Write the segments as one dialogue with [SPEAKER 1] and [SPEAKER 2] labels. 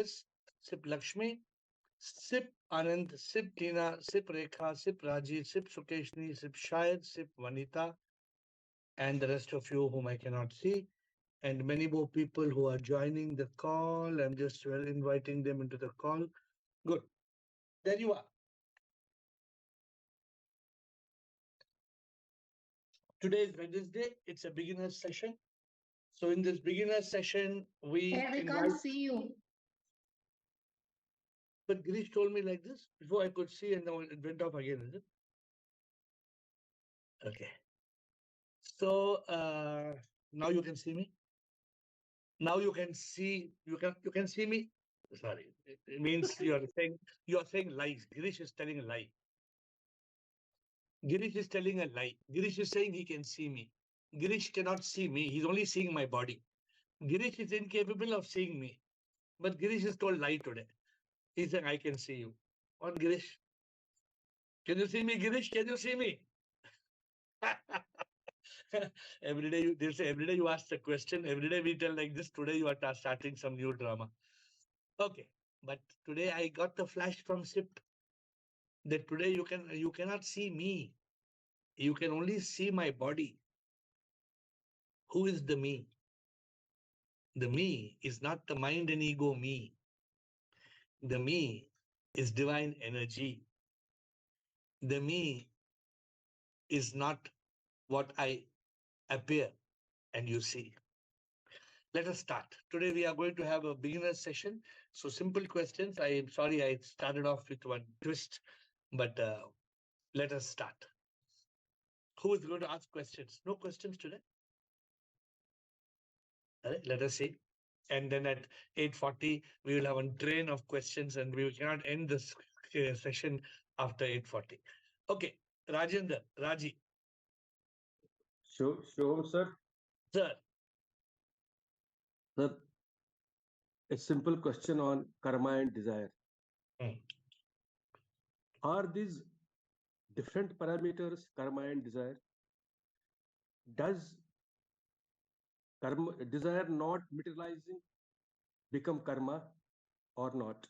[SPEAKER 1] Sip Lakshmi, Sip Anand, Sip Tina, Sip Rekha, Sip Raji, Sip Sukeshni, Sip Shayad, Sip Vanita, and the rest of you whom I cannot see, and many more people who are joining the call. I'm just inviting them into the call. Good. There you are. Today is Wednesday. It's a beginner session. So in this beginner session, we
[SPEAKER 2] Hey, we
[SPEAKER 1] invite.
[SPEAKER 2] can't see you.
[SPEAKER 1] But Girish told me like this before I could see, and now it went off again, is it? Okay. So now you can see me. Now you can see. You can see me. Sorry, it means you are saying lies. Girish is telling a lie. Girish is telling a lie. Girish is saying he can see me. Girish cannot see me. He's only seeing my body. Girish is incapable of seeing me. But Girish is told lie today. He's saying I can see you. What Girish? Can you see me, Girish? Can you see me? Every day they'll say every day you ask the question. Every day we tell like this. Today you are starting some new drama. Okay, but today I got the flash from SIP that today you cannot see me. You can only see my body. Who is the me? The me is not the mind and ego me. The me is divine energy. The me is not what I appear and you see. Let us start. Today we are going to have a beginner session. So simple questions. I am sorry I started off with one twist, but let us start. Who is going to ask questions? No questions today. All right, let us see. And then at 8:40, we will have a train of questions and we cannot end this session after 8:40. Okay, Rajendra, Raji.
[SPEAKER 3] Sure, sir.
[SPEAKER 1] Sir.
[SPEAKER 3] Sir, a simple question on karma and desire.
[SPEAKER 1] Hmm.
[SPEAKER 3] Are these different parameters, karma and desire? Does karma desire not materializing become karma or not?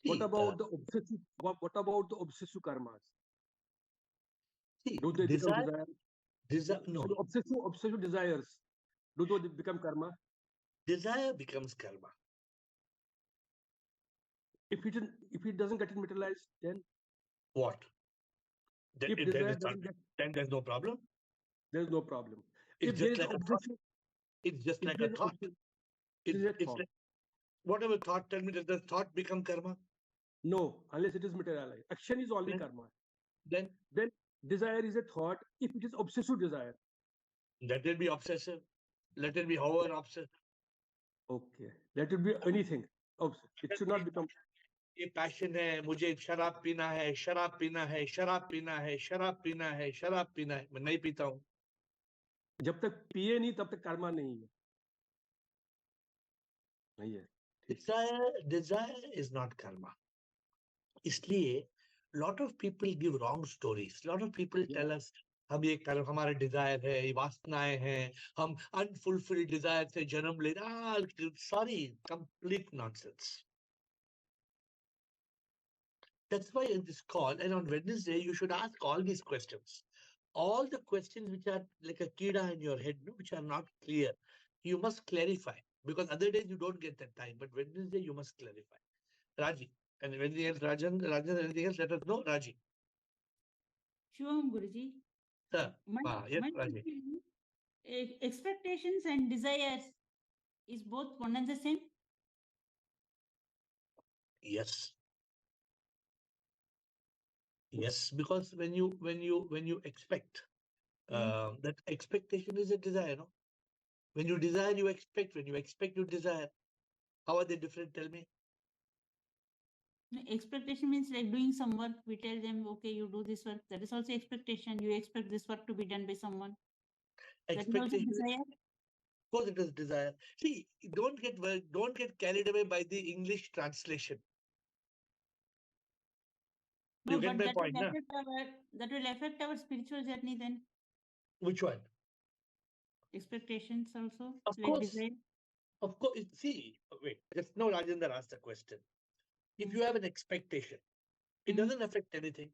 [SPEAKER 3] What
[SPEAKER 1] See,
[SPEAKER 3] about the obsessive? What about the obsessive karmas?
[SPEAKER 1] see,
[SPEAKER 3] Do they become desire?
[SPEAKER 1] no,
[SPEAKER 3] So obsessive desires, do they become karma?
[SPEAKER 1] desire becomes karma.
[SPEAKER 3] If it doesn't get it materialized, then
[SPEAKER 1] What? Then,
[SPEAKER 3] if
[SPEAKER 1] then,
[SPEAKER 3] desire
[SPEAKER 1] it's not,
[SPEAKER 3] doesn't get,
[SPEAKER 1] then there's no problem.
[SPEAKER 3] there's no problem.
[SPEAKER 1] It's
[SPEAKER 3] If there
[SPEAKER 1] just
[SPEAKER 3] is
[SPEAKER 1] like a thought.
[SPEAKER 3] obsessive,
[SPEAKER 1] It's just
[SPEAKER 3] if
[SPEAKER 1] like
[SPEAKER 3] there
[SPEAKER 1] a
[SPEAKER 3] is
[SPEAKER 1] thought.
[SPEAKER 3] obsessive, it
[SPEAKER 1] It's
[SPEAKER 3] is a
[SPEAKER 1] it's
[SPEAKER 3] thought.
[SPEAKER 1] like whatever thought. Tell me, does the thought become karma?
[SPEAKER 3] No, unless it is materialized. Action is only
[SPEAKER 1] Then,
[SPEAKER 3] karma.
[SPEAKER 1] then
[SPEAKER 3] Then desire is a thought if it is obsessive desire.
[SPEAKER 1] let it be obsessive. Let it be however obsessive.
[SPEAKER 3] Okay. That would be anything. It should not become.
[SPEAKER 1] ये passion है, मुझे शराब पीना है, शराब पीना है, शराब पीना है, शराब पीना है, शराब पीना है. मैं नहीं पीता हूँ.
[SPEAKER 3] जब तक पिए नहीं तब तक कर्मा नहीं है. नहीं है.
[SPEAKER 1] Desire is not karma. इसलिए lot of people give wrong stories. Lot of people tell us हम ये हमारा डिजायर है, ये वासनाएं हैं, हम अनफुलफिल्ड डिजायर से जन्म ले रहे. Sorry, complete nonsense. That's why in this call and on Wednesday you should ask all these questions. All the questions which are like a kida in your head, which are not clear, you must clarify, because other days you don't get that time. But Wednesday you must clarify. Raji, and anything else, Rajan, anything else? Let us know, Raji.
[SPEAKER 2] Sure, Guruji.
[SPEAKER 1] Sir, yes,
[SPEAKER 2] My
[SPEAKER 1] Raji.
[SPEAKER 2] expectations and desires is both one and the same.
[SPEAKER 1] Yes. Yes, because when you expect, that expectation is a desire, no? When you desire, you expect. When you expect, you desire. How are they different? Tell me.
[SPEAKER 2] Expectation means like doing some work. We tell them, okay, you do this work. That is also expectation. You expect this work to be done by someone. That is also
[SPEAKER 1] Expectation.
[SPEAKER 2] desire.
[SPEAKER 1] Of course, it is desire. See, don't get carried away by the English translation.
[SPEAKER 2] No,
[SPEAKER 1] You get
[SPEAKER 2] but
[SPEAKER 1] my
[SPEAKER 2] that
[SPEAKER 1] point,
[SPEAKER 2] will
[SPEAKER 1] na?
[SPEAKER 2] affect our spiritual journey then.
[SPEAKER 1] Which one?
[SPEAKER 2] Expectations also.
[SPEAKER 1] Of
[SPEAKER 2] Like
[SPEAKER 1] course.
[SPEAKER 2] desire.
[SPEAKER 1] Of course, see, wait, just now Rajendra asked a question. If you have an expectation, it doesn't affect anything.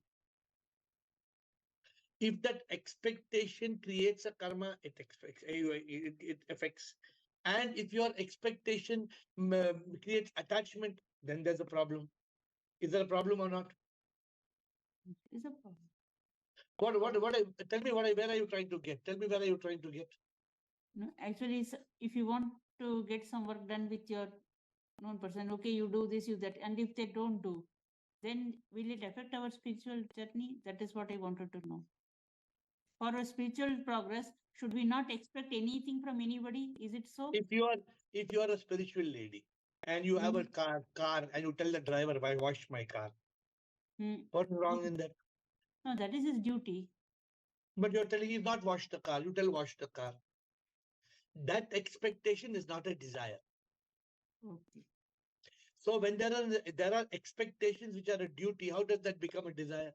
[SPEAKER 1] If that expectation creates a karma, it affects. And if your expectation creates attachment, then there's a problem. Is there a problem or not?
[SPEAKER 2] Is a problem.
[SPEAKER 1] Tell me where are you trying to get? Tell me where are you trying to get?
[SPEAKER 2] No, actually, if you want to get some work done with your known person, okay, you do this, you that, and if they don't do, then will it affect our spiritual journey? That is what I wanted to know. For a spiritual progress, should we not expect anything from anybody? Is it so?
[SPEAKER 1] If you are a spiritual lady and you have a car and you tell the driver, "I wash my car," what's wrong in that?
[SPEAKER 2] No, that is his duty.
[SPEAKER 1] But you're telling he's not wash the car. You tell wash the car. That expectation is not a desire.
[SPEAKER 2] Okay.
[SPEAKER 1] So when there are expectations which are a duty, how does that become a desire?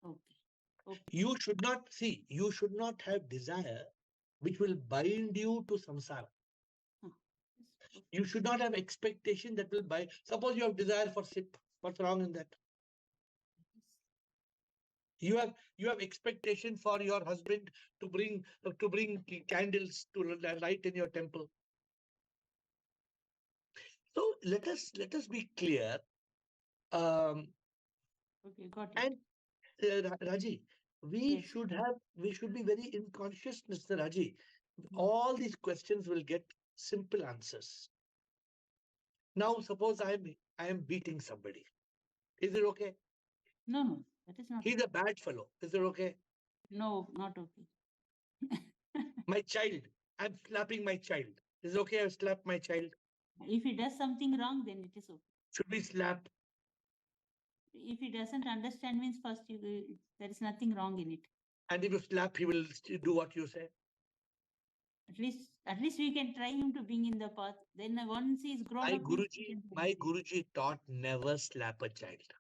[SPEAKER 2] Okay. Okay.
[SPEAKER 1] You should not have desire which will bind you to samsara. You should not have expectation that will bind. Suppose you have desire for sip. What's wrong in that? You have expectation for your husband to bring candles to light in your temple. So let us be clear.
[SPEAKER 2] Okay, got it.
[SPEAKER 1] And Raji, we should be very in consciousness, Raji. All these questions will get simple answers. Now, suppose I am beating somebody. Is it okay?
[SPEAKER 2] No, that is not.
[SPEAKER 1] He's a bad fellow. Is it okay?
[SPEAKER 2] No, not okay.
[SPEAKER 1] My child, I'm slapping my child. Is it okay I slap my child?
[SPEAKER 2] If he does something wrong, then it is okay.
[SPEAKER 1] Should we slap?
[SPEAKER 2] If he doesn't understand, means first there is nothing wrong in it.
[SPEAKER 1] And if you slap, he will do what you say.
[SPEAKER 2] At least we can try him to bring in the path. Then once he's grown
[SPEAKER 1] My
[SPEAKER 2] up,
[SPEAKER 1] my Guruji taught never slap a child.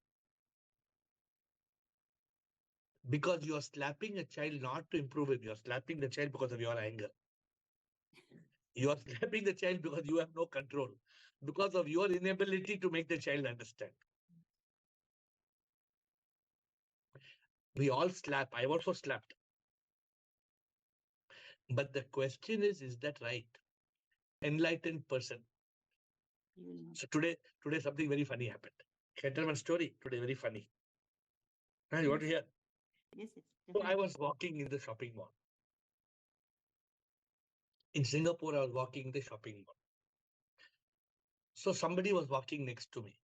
[SPEAKER 1] Because you are slapping a child not to improve him. You are slapping the child because of your anger. You are slapping the child because you have no control. Because of your inability to make the child understand. We all slap. I also slapped. But the question is that right? Enlightened person. So today something very funny happened. Can I tell one story? Today, very funny. You want to hear?
[SPEAKER 2] Yes.
[SPEAKER 1] So I was walking in the shopping mall. In Singapore, I was walking in the shopping mall. So somebody was walking next to me.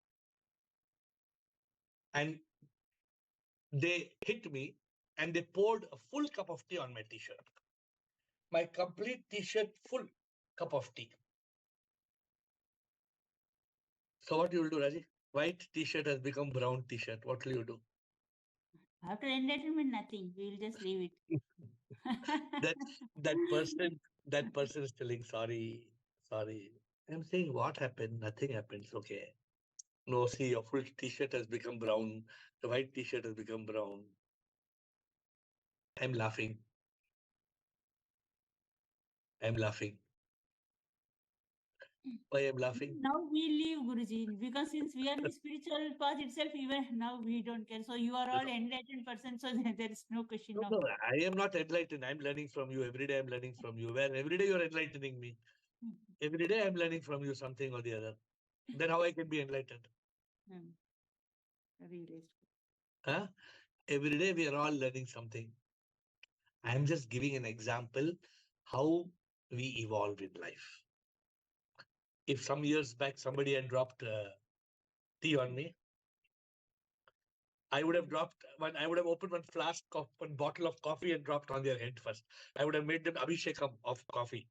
[SPEAKER 1] And they hit me and they poured a full cup of tea on my t-shirt. My complete t-shirt, full cup of tea. So what you will do, Raji? White t-shirt has become brown t-shirt. What will you do?
[SPEAKER 2] After enlightenment, nothing. We will just leave it.
[SPEAKER 1] that person is telling sorry. I'm saying what happened? Nothing happens. Okay. No, see, your full t-shirt has become brown. The white t-shirt has become brown. I'm laughing. Why I'm laughing?
[SPEAKER 2] Now we leave Guruji, because since we are in the spiritual path itself, even now we don't care. So you are all enlightened person, so there is no question.
[SPEAKER 1] No, I am not enlightened. I'm learning from you. Every day I'm learning from you. Where every day you're enlightening me. Every day I'm learning from you something or the other. Then how I can be enlightened? Huh? Every day we are all learning something. I'm just giving an example how we evolve in life. If some years back somebody had dropped tea on me, I would have opened one flask of one bottle of coffee and dropped on their head first. I would have made them abhishekam of coffee.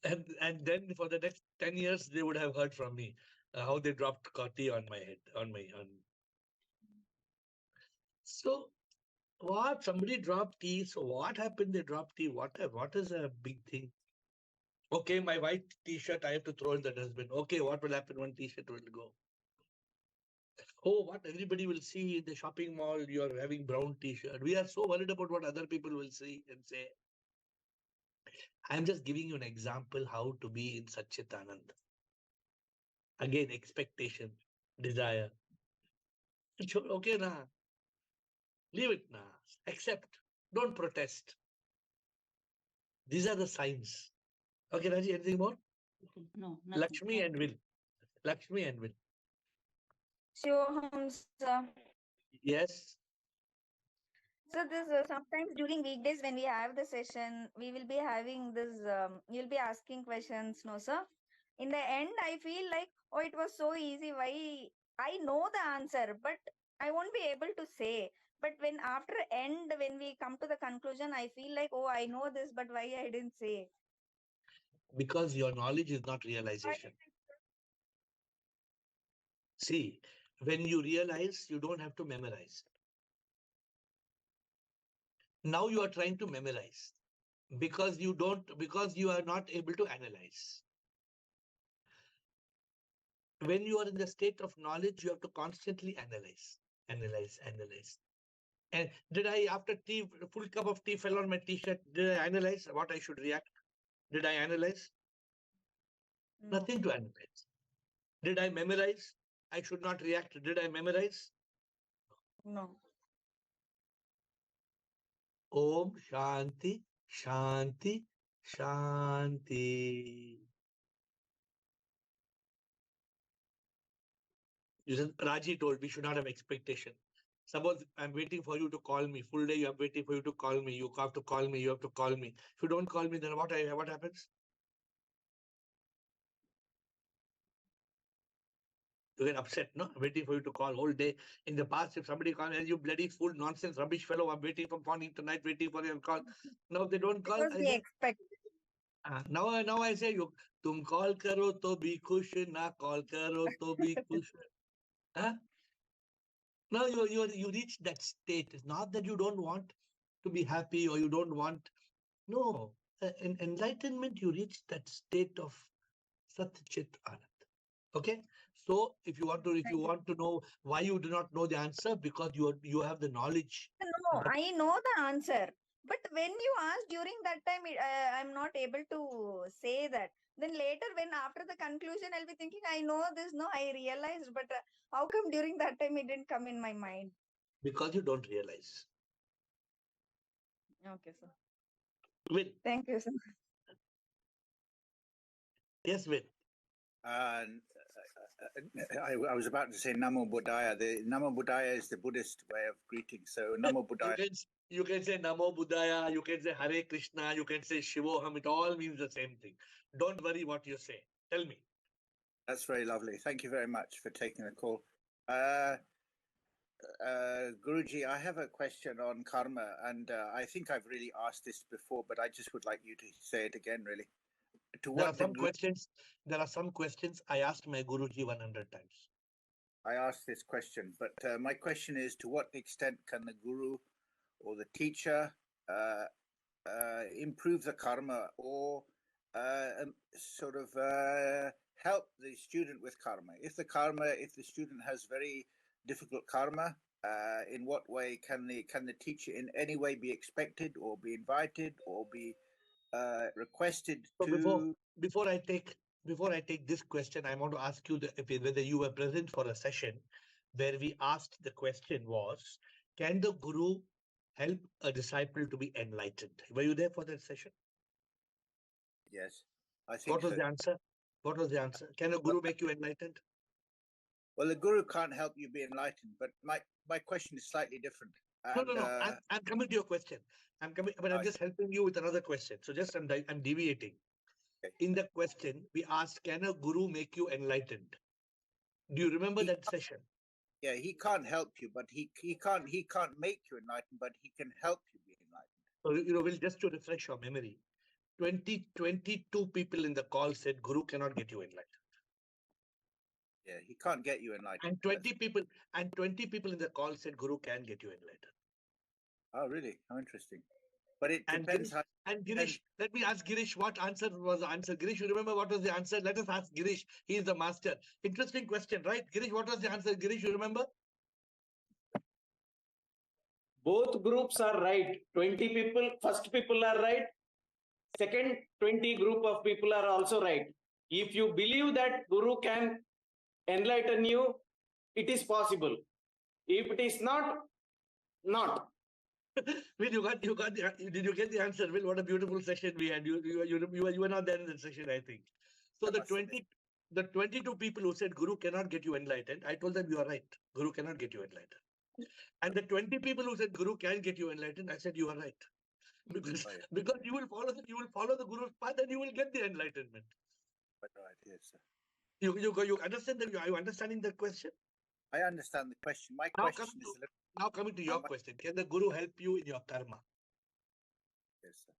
[SPEAKER 1] And then for the next 10 years, they would have heard from me how they dropped tea on my head, on. So what? Somebody dropped tea. So what happened? They dropped tea. What is a big thing? Okay, my white t-shirt, I have to throw in the dustbin. Okay, what will happen? One t-shirt will go. Oh, what everybody will see in the shopping mall, you are having brown t-shirt. We are so worried about what other people will see and say. I'm just giving you an example how to be in Satchit Anand. Again, expectation, desire. Okay, na. Leave it na. Accept. Don't protest. These are the signs. Okay, Raji, anything more?
[SPEAKER 2] No, nothing.
[SPEAKER 1] Lakshmi and Will. Lakshmi and Will.
[SPEAKER 4] Shivoham, sir.
[SPEAKER 1] Yes.
[SPEAKER 4] So this sometimes during weekdays when we have the session, we will be having this. You'll be asking questions, no, sir. In the end, I feel like, oh, it was so easy. Why I know the answer, but I won't be able to say. But when after end, when we come to the conclusion, I feel like, oh, I know this, but why I didn't say?
[SPEAKER 1] Because your knowledge is not realization. See, when you realize, you don't have to memorize. Now you are trying to memorize because you are not able to analyze. When you are in the state of knowledge, you have to constantly analyze. And did I, after tea, full cup of tea fell on my t-shirt, did I analyze what I should react? Did I analyze?
[SPEAKER 4] No.
[SPEAKER 1] Nothing to analyze. Did I memorize? I should not react. Did I memorize?
[SPEAKER 4] No.
[SPEAKER 1] Om Shanti, Shanti, Shanti. Raji told we should not have expectation. Suppose I'm waiting for you to call me. Full day you are waiting for you to call me. You have to call me. You have to call me. If you don't call me, then what happens? You get upset, no? I'm waiting for you to call whole day. In the past, if somebody calls, you bloody fool, nonsense, rubbish fellow, I'm waiting from morning to night, waiting for your call. Now if they don't call,
[SPEAKER 4] Because
[SPEAKER 1] I
[SPEAKER 4] we
[SPEAKER 1] say,
[SPEAKER 4] expect.
[SPEAKER 1] now I say, you, tum call karo to bhi khush, na call karo to bhi khush. Huh? Now you reach that state. It's not that you don't want to be happy or you don't want. No, in enlightenment, you reach that state of Sat Chit Anand. Okay. So if you want to know why you do not know the answer, because you have the knowledge.
[SPEAKER 4] No, I know the answer. But when you ask during that time, I'm not able to say that. Then later, when after the conclusion, I'll be thinking, I know this. No, I realized. But how come during that time it didn't come in my mind?
[SPEAKER 1] Because you don't realize.
[SPEAKER 4] Okay, sir.
[SPEAKER 1] Win.
[SPEAKER 4] Thank you, sir.
[SPEAKER 1] Yes, Win.
[SPEAKER 5] I was about to say Namo Buddhaya. The Namo Buddhaya is the Buddhist way of greeting. So Namo Buddhaya.
[SPEAKER 1] You can say Namo Buddhaya, you can say Hare Krishna, you can say Shivoham. It all means the same thing. Don't worry what you say. Tell me.
[SPEAKER 5] That's very lovely. Thank you very much for taking the call. Guruji, I have a question on karma, and I think I've really asked this before, but I just would like you to say it again, really.
[SPEAKER 1] There are some questions I asked my Guruji 100 times.
[SPEAKER 5] I asked this question, but my question is, to what extent can the Guru or the teacher improve the karma or help the student with karma? If the student has very difficult karma, in what way can the teacher in any way be expected or be invited or be requested
[SPEAKER 1] so before I take this question, I want to ask you whether you were present for a session where we asked the question was, can the Guru help a disciple to be enlightened? Were you there for that session?
[SPEAKER 5] Yes, I think.
[SPEAKER 1] What was the answer? What was the answer? Can a Guru make you enlightened?
[SPEAKER 5] Well, the Guru can't help you be enlightened, but my question is slightly different. And,
[SPEAKER 1] no. I'm coming to your question. I'm just helping you with another question. So just I'm deviating. Okay. In the question, we asked, can a Guru make you enlightened? Do you remember that session?
[SPEAKER 5] Yeah, he can't help you, but he can't make you enlightened, but he can help you be enlightened.
[SPEAKER 1] So, we'll just to refresh your memory. 22 people in the call said Guru cannot get you enlightened.
[SPEAKER 5] Yeah, he can't get you enlightened.
[SPEAKER 1] And 20 people in the call said Guru can get you enlightened.
[SPEAKER 5] Oh, really? How interesting. But it depends.
[SPEAKER 1] And Girish, let me ask Girish what answer was the answer. Girish, you remember what was the answer? Let us ask Girish. He is the master. Interesting question, right? Girish, what was the answer? Girish, you remember?
[SPEAKER 6] Both groups are right. 20 people, first people are right. second 20 group of people are also right. If you believe that Guru can enlighten you, it is possible. If it is not, not.
[SPEAKER 1] Will, did you get the answer? Will, what a beautiful session we had. You were not there in that session, I think. So the 22 people who said Guru cannot get you enlightened, I told them you are right. Guru cannot get you enlightened. And the 20 people who said Guru can get you enlightened, I said you are right. Because you will follow the Guru's path and you will get the enlightenment.
[SPEAKER 5] Right, yes, sir.
[SPEAKER 1] You understand that? Are you understanding the question?
[SPEAKER 5] I understand the question. My question is
[SPEAKER 1] now coming to your question. Can the Guru help you in your karma?
[SPEAKER 5] Yes, sir.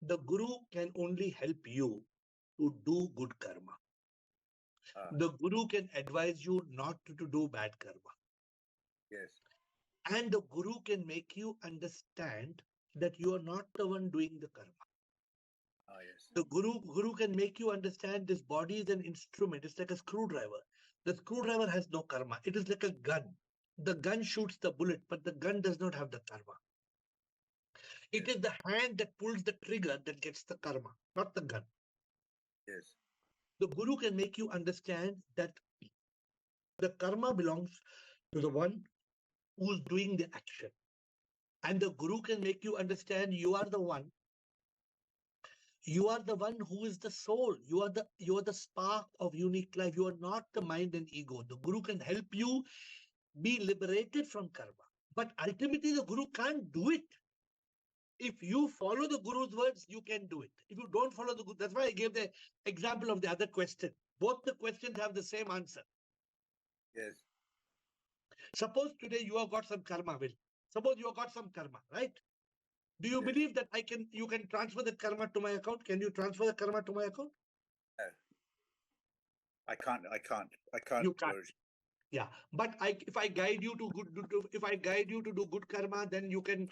[SPEAKER 1] The Guru can only help you to do good karma. The Guru can advise you not to do bad karma.
[SPEAKER 5] Yes.
[SPEAKER 1] And the Guru can make you understand that you are not the one doing the karma.
[SPEAKER 5] Yes.
[SPEAKER 1] The Guru can make you understand this body is an instrument. It's like a screwdriver. The screwdriver has no karma. It is like a gun. The gun shoots the bullet, but the gun does not have the karma. It is the hand that pulls the trigger that gets the karma, not the gun.
[SPEAKER 5] Yes.
[SPEAKER 1] The Guru can make you understand that the karma belongs to the one who's doing the action. And the Guru can make you understand you are the one. You are the one who is the soul. You are the spark of unique life. You are not the mind and ego. The Guru can help you be liberated from karma. But ultimately, the Guru can't do it. If you follow the Guru's words, you can do it. If you don't follow the Guru, that's why I gave the example of the other question. Both the questions have the same answer.
[SPEAKER 5] Yes.
[SPEAKER 1] Suppose today you have got some karma, Will. Suppose you have got some karma, right? Do you believe that you can transfer the karma to my account? Can you transfer the karma to my account?
[SPEAKER 5] No. I can't.
[SPEAKER 1] You can't. Yeah, but if I guide you to do good karma, then you can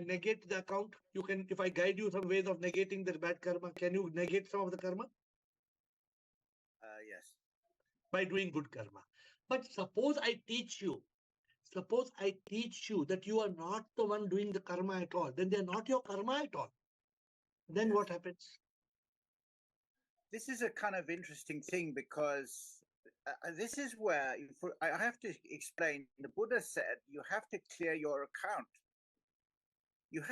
[SPEAKER 1] negate the account. You can, if I guide you some ways of negating the bad karma, can you negate some of the karma?
[SPEAKER 5] Yes.
[SPEAKER 1] By doing good karma. But suppose I teach you that you are not the one doing the karma at all, then they're not your karma at all. Then what happens?
[SPEAKER 5] This is a kind of interesting thing because this is where I have to explain. The Buddha said you have to clear your account. You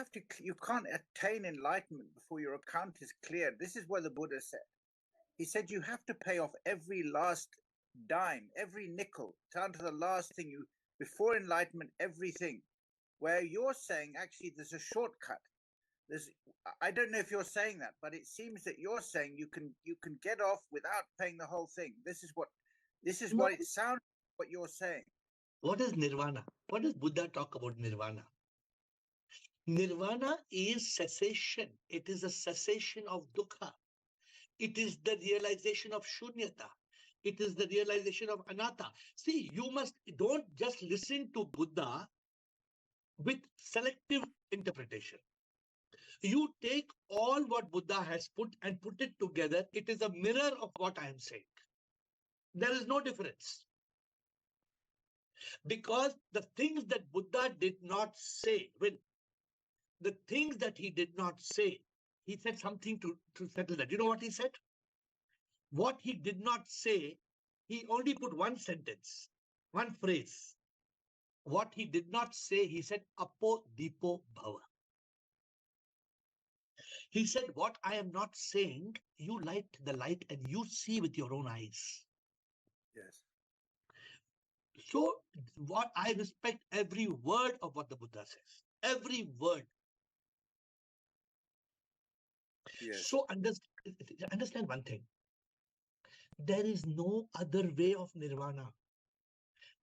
[SPEAKER 5] can't attain enlightenment before your account is cleared. This is what the Buddha said. He said you have to pay off every last dime, every nickel, down to the last thing before enlightenment, everything. Where you're saying actually there's a shortcut. I don't know if you're saying that, but it seems that you're saying you can get off without paying the whole thing. This is what it sounds what you're saying.
[SPEAKER 1] What is nirvana? What does Buddha talk about nirvana? Nirvana is cessation. It is a cessation of dukkha. It is the realization of shunyata. It is the realization of anatta. See, don't just listen to Buddha with selective interpretation. You take all what Buddha has put it together. It is a mirror of what I am saying. There is no difference. Because the things that Buddha did not say, the things that he did not say, he said something to settle that. You know what he said? What he did not say, he only put one sentence, one phrase. What he did not say, he said, Apo Dipo Bhava. He said, what I am not saying, you light the light and you see with your own eyes.
[SPEAKER 5] Yes.
[SPEAKER 1] So what I respect every word of what the Buddha says. Every word.
[SPEAKER 5] Yes.
[SPEAKER 1] So understand one thing. There is no other way of nirvana.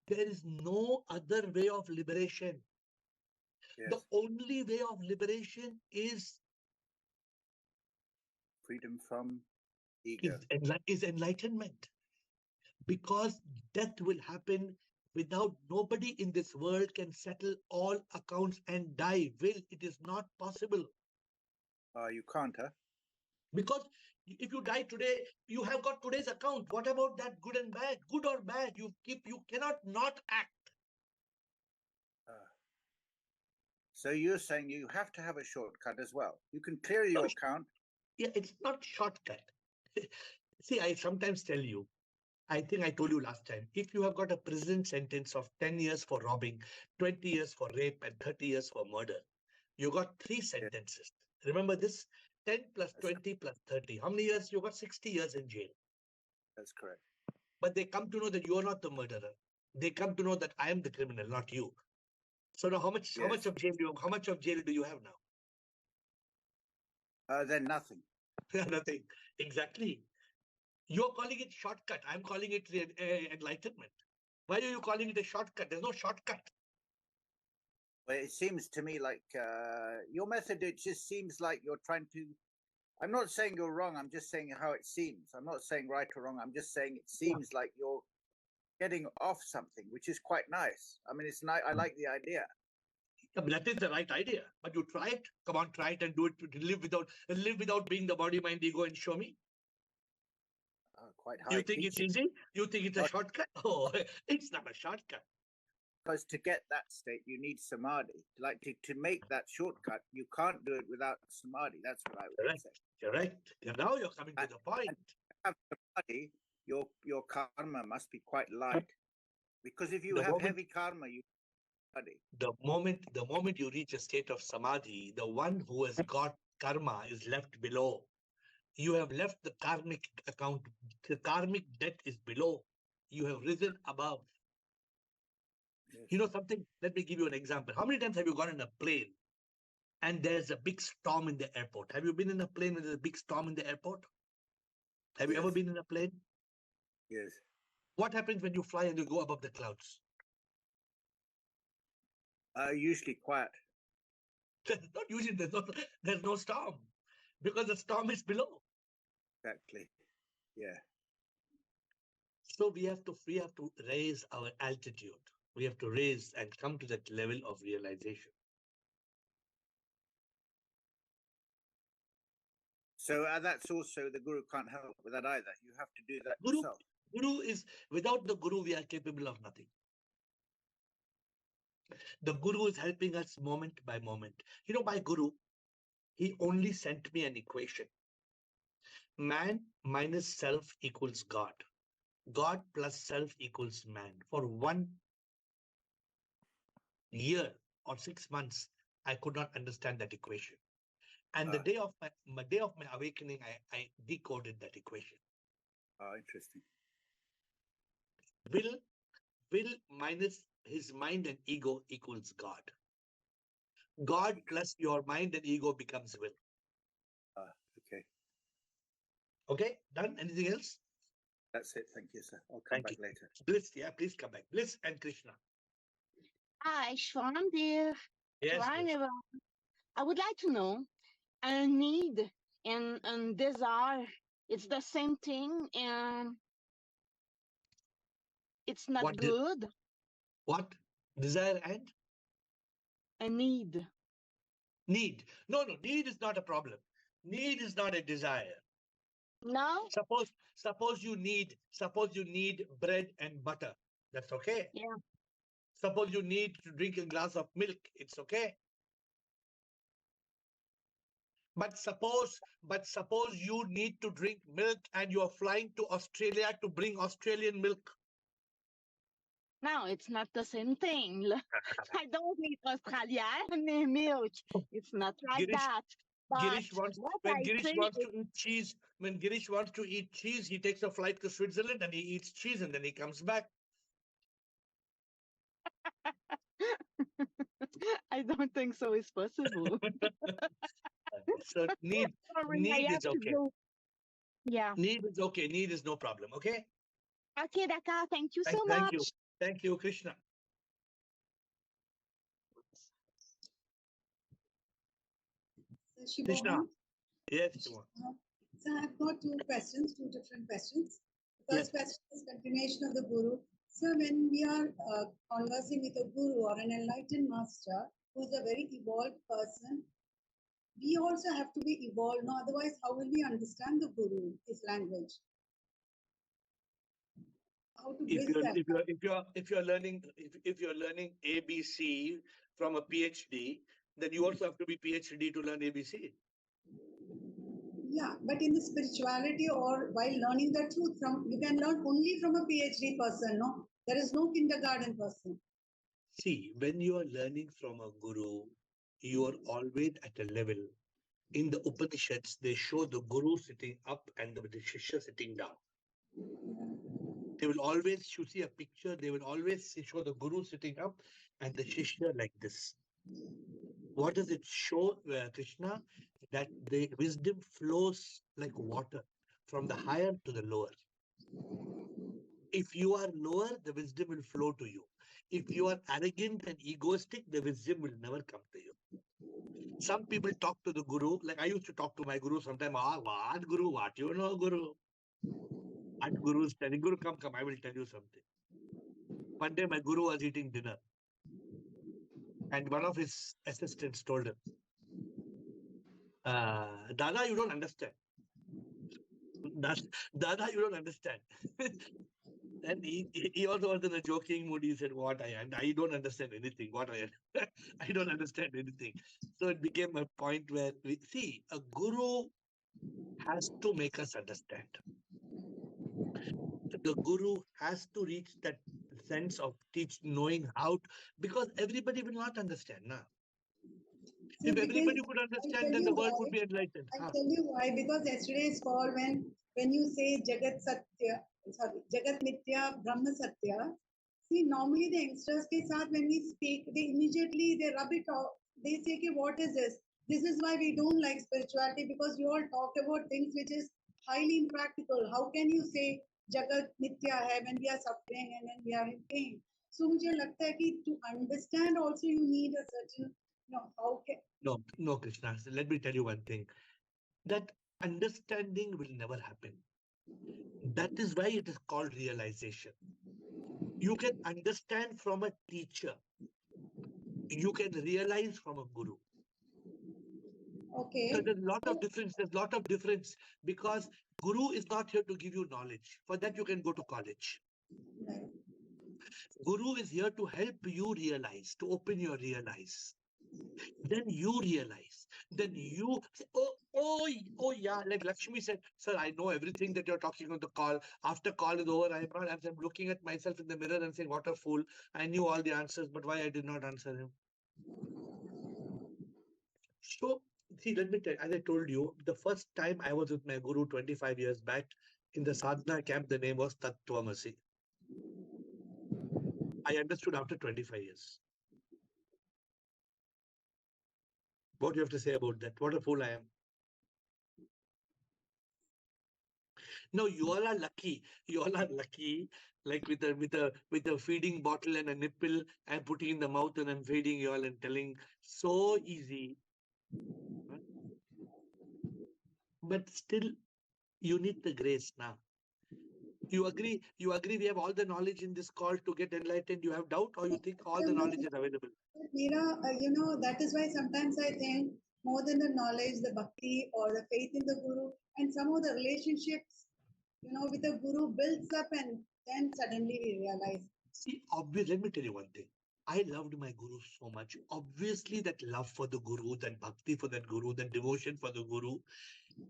[SPEAKER 1] There is no other way of liberation.
[SPEAKER 5] Yes.
[SPEAKER 1] The only way of liberation is
[SPEAKER 5] freedom from ego.
[SPEAKER 1] Is enlightenment. Because death will happen without nobody in this world can settle all accounts and die. It is not possible.
[SPEAKER 5] You can't, huh?
[SPEAKER 1] Because if you die today, you have got today's account. What about that good and bad? Good or bad, you cannot not act.
[SPEAKER 5] So you're saying you have to have a shortcut as well. You can clear your account,
[SPEAKER 1] Yeah, it's not shortcut. See, I sometimes tell you, I think I told you last time, if you have got a prison sentence of 10 years for robbing, 20 years for rape, and 30 years for murder, you got 3 sentences. Remember this? 10 plus 20 plus 30. How many years? You got 60 years in jail.
[SPEAKER 5] That's correct.
[SPEAKER 1] But they come to know that you are not the murderer. They come to know that I am the criminal, not you. So now how much
[SPEAKER 5] Yes.
[SPEAKER 1] of jail do you have now?
[SPEAKER 5] Then nothing.
[SPEAKER 1] Nothing. Exactly. You're calling it shortcut. I'm calling it enlightenment. Why are you calling it a shortcut? There's no shortcut.
[SPEAKER 5] Well, it seems to me like your method, it just seems like you're trying to. I'm not saying you're wrong. I'm just saying how it seems. I'm not saying right or wrong. I'm just saying it seems like you're getting off something, which is quite nice. I mean, it's nice. I like the idea.
[SPEAKER 1] Yeah, but that is the right idea. But you try it. Come on, try it and do it. Live without being the body, mind, ego, and show me.
[SPEAKER 5] Quite high.
[SPEAKER 1] You think it's easy? You think it's a shortcut? Oh, it's not a shortcut.
[SPEAKER 5] Because to get that state, you need samadhi. Like to make that shortcut, you can't do it without samadhi. That's what I would say.
[SPEAKER 1] Correct. Now you're coming to the point.
[SPEAKER 5] And to have samadhi, your karma must be quite light. Because if you have heavy karma, you samadhi.
[SPEAKER 1] The moment you reach a state of samadhi, the one who has got karma is left below. You have left the karmic account. The karmic debt is below. You have risen above.
[SPEAKER 5] Yes.
[SPEAKER 1] You know something? Let me give you an example. How many times have you gone in a plane and there's a big storm in the airport? Have you been in a plane when there's a big storm in the airport? Have you ever been in a plane?
[SPEAKER 5] Yes.
[SPEAKER 1] What happens when you fly and you go above the clouds?
[SPEAKER 5] Usually quiet.
[SPEAKER 1] Not usually. There's no storm because the storm is below.
[SPEAKER 5] Exactly. Yeah.
[SPEAKER 1] So we have to raise our altitude. We have to raise and come to that level of realization.
[SPEAKER 5] So that's also the guru can't help with that either. You have to do that yourself.
[SPEAKER 1] Guru is, without the guru, we are capable of nothing. The guru is helping us moment by moment. You know, my guru, he only sent me an equation. Man minus self equals God. God plus self equals man. For 1 year or 6 months, I could not understand that equation. And the day of my awakening, I decoded that equation.
[SPEAKER 5] Interesting.
[SPEAKER 1] Will minus his mind and ego equals God. God plus your mind and ego becomes will.
[SPEAKER 5] Okay.
[SPEAKER 1] Okay, done? Anything else?
[SPEAKER 5] That's it. Thank you, sir. I'll come back later.
[SPEAKER 1] Bliss, yeah, please come back. Bliss and Krishna.
[SPEAKER 7] Hi, Shwan dear.
[SPEAKER 1] Yes,
[SPEAKER 7] Shwan, I would like to know, a need and desire, it's the same thing and it's not
[SPEAKER 1] What
[SPEAKER 7] good?
[SPEAKER 1] What? Desire and?
[SPEAKER 7] A need.
[SPEAKER 1] Need. No, need is not a problem. Need is not a desire.
[SPEAKER 7] No?
[SPEAKER 1] Suppose you need bread and butter. That's okay.
[SPEAKER 7] Yeah.
[SPEAKER 1] Suppose you need to drink a glass of milk. It's okay. But suppose you need to drink milk and you are flying to Australia to bring Australian milk.
[SPEAKER 7] No, it's not the same thing. I don't need Australian milk. It's not like that. But
[SPEAKER 1] when Girish wants to eat cheese, he takes a flight to Switzerland and he eats cheese and then he comes back.
[SPEAKER 7] I don't think so it's possible.
[SPEAKER 1] So need is okay.
[SPEAKER 7] Yeah.
[SPEAKER 1] Need is okay. Need is no problem. Okay.
[SPEAKER 7] Okay, d'accord. Thank you so much.
[SPEAKER 1] Thank you, Krishna. Krishna. Yes, Shiva.
[SPEAKER 8] So I've got two different questions. The first question is continuation of the guru. So when we are conversing with a guru or an enlightened master who is a very evolved person, we also have to be evolved. No, otherwise, how will we understand the guru, his language? How to
[SPEAKER 1] if you're learning ABC from a PhD, then you also have to be PhD to learn ABC.
[SPEAKER 8] Yeah, but in the spirituality or while learning the truth, from you can learn only from a PhD person. No, there is no kindergarten person.
[SPEAKER 1] See, when you are learning from a guru, you are always at a level. In the Upanishads, they show the guru sitting up and the Shishya sitting down. They will always, you see a picture, they will always show the guru sitting up and the Shishya like this. What does it show, Krishna? That the wisdom flows like water from the higher to the lower. If you are lower, the wisdom will flow to you. If you are arrogant and egoistic, the wisdom will never come to you. Some people talk to the guru, like I used to talk to my guru sometime. What guru? What you know, guru? What guru is telling? Guru, come, I will tell you something. One day my guru was eating dinner, and one of his assistants told him, Dada, you don't understand. Dada, you don't understand. And he also was in a joking mood. He said, what I don't understand anything. I don't understand anything. So it became a point where we see a guru has to make us understand. The guru has to reach that sense of knowing how to, because everybody will not understand. Nah?
[SPEAKER 8] See,
[SPEAKER 1] If everybody
[SPEAKER 8] because
[SPEAKER 1] could
[SPEAKER 8] I'll
[SPEAKER 1] understand,
[SPEAKER 8] tell
[SPEAKER 1] then
[SPEAKER 8] you
[SPEAKER 1] the world
[SPEAKER 8] why.
[SPEAKER 1] would be enlightened.
[SPEAKER 8] I'll tell you why. Because yesterday's call, when you say Jagat Satya, sorry, Jagat Mithya, Brahma Satya. See, normally the youngsters ke saath, when we speak, they immediately they rub it off. They say, "Okay, what is this? This is why we don't like spirituality, because you all talk about things which is highly impractical. How can you say Jagat Mithya hai when we are suffering and when we are in pain?" So मुझे लगता है कि to understand also you need a certain, how can.
[SPEAKER 1] No, Krishna. So let me tell you one thing. That understanding will never happen. That is why it is called realization. You can understand from a teacher. You can realize from a guru.
[SPEAKER 8] Okay.
[SPEAKER 1] So there's a lot of difference. There's a lot of difference because guru is not here to give you knowledge. For that, you can go to college.
[SPEAKER 8] Right.
[SPEAKER 1] Guru is here to help you realize, to open your realize. Then you realize. Then you say, oh yeah, like Lakshmi said, sir, I know everything that you're talking on the call. After call is over, I'm looking at myself in the mirror and saying, what a fool. I knew all the answers, but why I did not answer him? So, see, let me tell you, as I told you, the first time I was with my guru 25 years back in the sadhana camp, the name was Tattvamasi. I understood after 25 years. What do you have to say about that? What a fool I am. No, you all are lucky. You all are lucky. Like with a feeding bottle and a nipple, I'm putting in the mouth and I'm feeding you all and telling so easy. But still, you need the grace now. You agree we have all the knowledge in this call to get enlightened. You have doubt, or you think all the knowledge is available?
[SPEAKER 8] Meera, that is why sometimes I think more than the knowledge, the bhakti or the faith in the guru, and some of the relationships, with the guru builds up, and then suddenly we realize.
[SPEAKER 1] See, obviously, let me tell you one thing. I loved my guru so much. Obviously, that love for the guru, that bhakti for that guru, that devotion for the guru,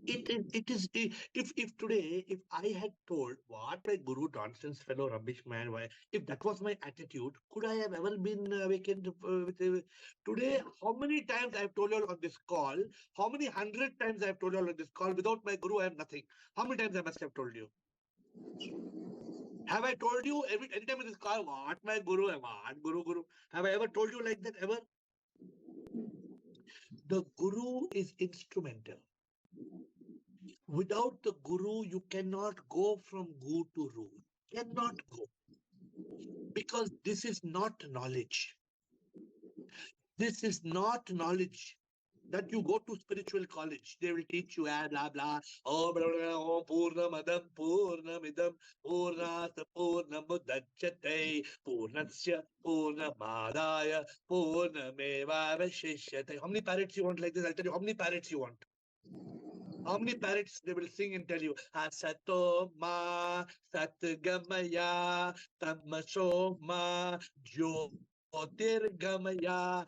[SPEAKER 1] it is if today, if I had told what my guru nonsense fellow rubbish man, why, if that was my attitude, could I have ever been awakened with today? How many times I've told you all on this call? How many 100 times I've told you all on this call? Without my guru, I am nothing. How many times I must have told you? Have I told you any time in this call what my guru, what guru? Have I ever told you like that ever? The guru is instrumental. Without the guru, you cannot go from gu to ru. Cannot go. Because this is not knowledge. This is not knowledge. That you go to spiritual college, they will teach you blah blah. Oh, blah, blah, oh, Purnamadam, Purnamidam, Purnat, Purnamudachyate, Purnasya, Purnamadaya, Purnameva Vashishyate. How many parrots you want like this? I'll tell you how many parrots you want. How many parrots they will sing and tell you? Asato ma satgamaya tamaso ma jyotirgamaya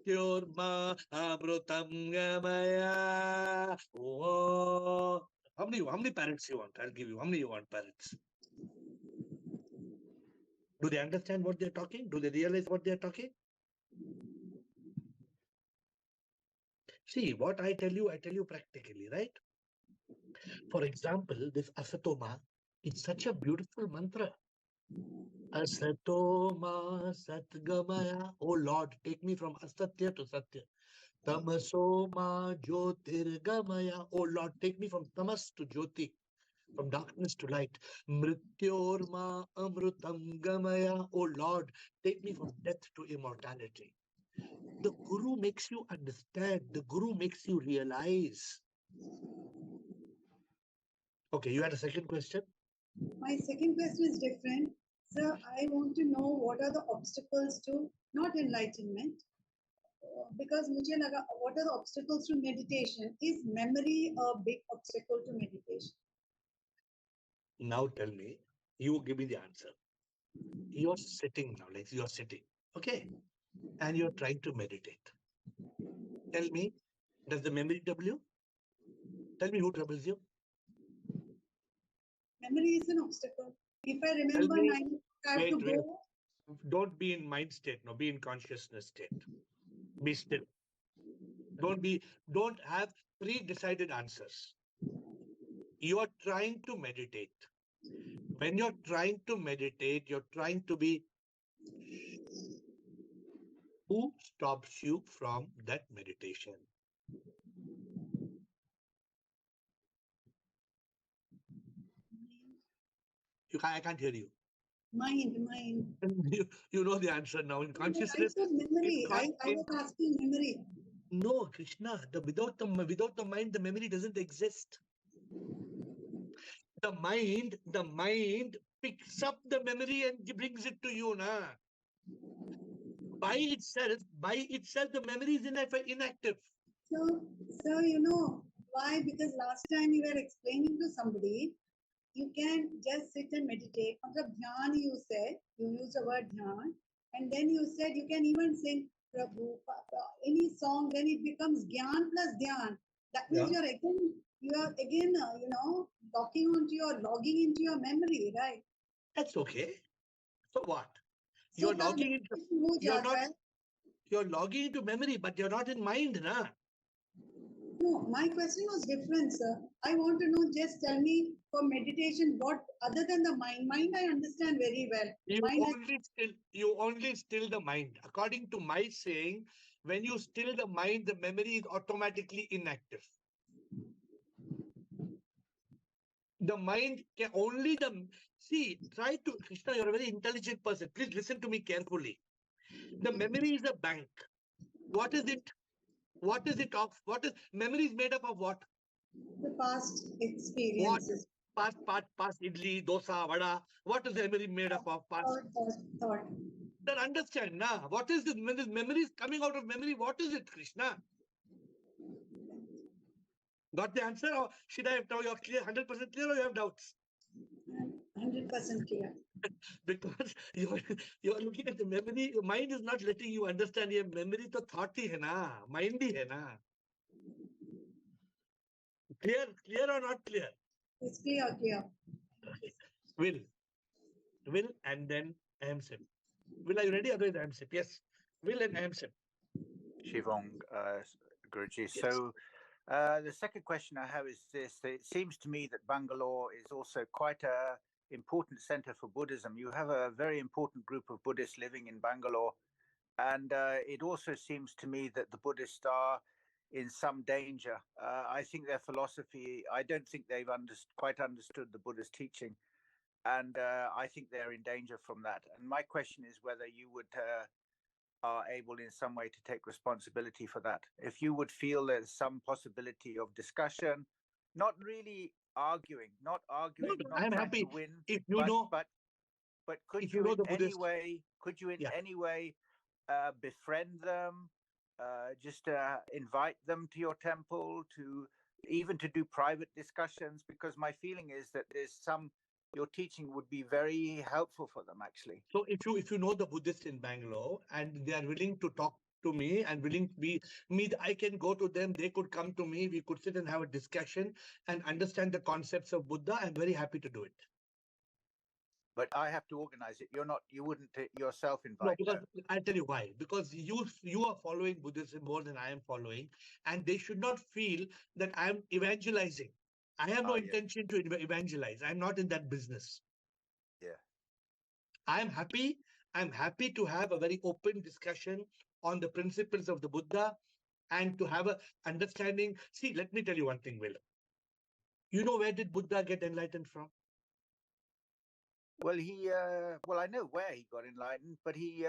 [SPEAKER 1] Mrityorma amrutam gamaya. Oh. How many parrots you want? I'll give you. How many you want parrots? Do they understand what they're talking? Do they realize what they're talking? See, what I tell you practically, right? For example, this asatoma, it's such a beautiful mantra. Asatoma satgamaya. Oh Lord, take me from asatya to satya. Tamasoma jyotirgamaya. Oh Lord, take me from tamas to jyoti, from darkness to light. Mrityorma amrutam gamaya. Oh Lord, take me from death to immortality. The Guru makes you understand. The Guru makes you realize. Okay, you had a second question?
[SPEAKER 8] My second question is different. Sir, I want to know what are the obstacles to not enlightenment. Because मुझे लगा, what are the obstacles to meditation? Is memory a big obstacle to meditation?
[SPEAKER 1] Now tell me, you give me the answer. You're sitting now, like you're sitting, okay? And you're trying to meditate. Tell me, does the memory trouble you? Tell me who troubles you?
[SPEAKER 8] Memory is an obstacle. If I remember
[SPEAKER 1] me-
[SPEAKER 8] 9, I have to
[SPEAKER 1] wait.
[SPEAKER 8] go.
[SPEAKER 1] Don't be in mind state, no, be in consciousness state. Be still. Don't have pre-decided answers. You're trying to meditate. When you're trying to meditate, you're trying to be. Who stops you from that meditation? I can't hear you.
[SPEAKER 8] Mind.
[SPEAKER 1] You know the answer now. In consciousness,
[SPEAKER 8] I said memory. I was asking memory.
[SPEAKER 1] No, Krishna. Without the mind, the memory doesn't exist. The mind picks up the memory and brings it to you, na. By itself, the memory is inactive.
[SPEAKER 8] So you know why? Because last time you were explaining to somebody, you can just sit and meditate. Matlab dhyan you said, you use the word dhyan, and then you said you can even sing Prabhu, any song, then it becomes gyan plus dhyan. That means
[SPEAKER 1] Yeah.
[SPEAKER 8] you are again, logging into your memory, right?
[SPEAKER 1] That's okay. So what?
[SPEAKER 8] So
[SPEAKER 1] You're logging into you're logging into memory, but you're not in mind, na.
[SPEAKER 8] No, my question was different, sir. I want to know, just tell me for meditation, what other than the mind? Mind I understand very well.
[SPEAKER 1] You only still the mind. According to my saying, when you still the mind, the memory is automatically inactive. The mind can only try to, Krishna, you're a very intelligent person. Please listen to me carefully. The memory is a bank. What is it? What is it of? Memory is made up of what?
[SPEAKER 8] The past experiences.
[SPEAKER 1] What? Past idli, dosa, vada. What is the memory made up of? Past.
[SPEAKER 8] Thought.
[SPEAKER 1] Then understand, na. What is this? When this memory is coming out of memory, what is it, Krishna? Got the answer? Or should I have now you're clear, 100% clear, or you have doubts?
[SPEAKER 8] 100% clear.
[SPEAKER 1] Because you're looking at the memory, your mind is not letting you understand. Your memory to thought hi hai na, mind hi hai na. Clear or not clear?
[SPEAKER 8] It's clear.
[SPEAKER 1] Okay. Will and then AMSIP. Will, are you ready? Otherwise AMSIP. Yes. Will and AMSIP.
[SPEAKER 5] Shivong, Guruji.
[SPEAKER 1] Yes.
[SPEAKER 5] So the second question I have is this. It seems to me that Bangalore is also quite a important center for Buddhism. You have a very important group of Buddhists living in Bangalore. And it also seems to me that the Buddhists are in some danger. I think their philosophy, I don't think they've quite understood the Buddhist teaching. And I think they're in danger from that. And my question is whether you would are able in some way to take responsibility for that. If you would feel there's some possibility of discussion, not really arguing, not
[SPEAKER 1] I'm
[SPEAKER 5] trying
[SPEAKER 1] happy
[SPEAKER 5] to win,
[SPEAKER 1] if you know.
[SPEAKER 5] But could
[SPEAKER 1] if
[SPEAKER 5] you
[SPEAKER 1] know
[SPEAKER 5] in
[SPEAKER 1] the
[SPEAKER 5] any
[SPEAKER 1] Buddhist
[SPEAKER 5] way, befriend them, just invite them to your temple, to even to do private discussions? Because my feeling is that your teaching would be very helpful for them, actually.
[SPEAKER 1] So if you know the Buddhists in Bangalore and they are willing to talk to me and willing to be me, I can go to them, they could come to me, we could sit and have a discussion and understand the concepts of Buddha. I'm very happy to do it.
[SPEAKER 5] But I have to organize it. You wouldn't yourself
[SPEAKER 1] No,
[SPEAKER 5] invite
[SPEAKER 1] because
[SPEAKER 5] her.
[SPEAKER 1] I'll tell you why. Because you are following Buddhism more than I am following, and they should not feel that I'm evangelizing. I have no
[SPEAKER 5] Oh, yeah.
[SPEAKER 1] intention to evangelize. I'm not in that business.
[SPEAKER 5] Yeah.
[SPEAKER 1] I'm happy to have a very open discussion on the principles of the Buddha and to have a understanding. See, let me tell you one thing, Will. You know, where did Buddha get enlightened from?
[SPEAKER 5] Well, I know where he got enlightened, but he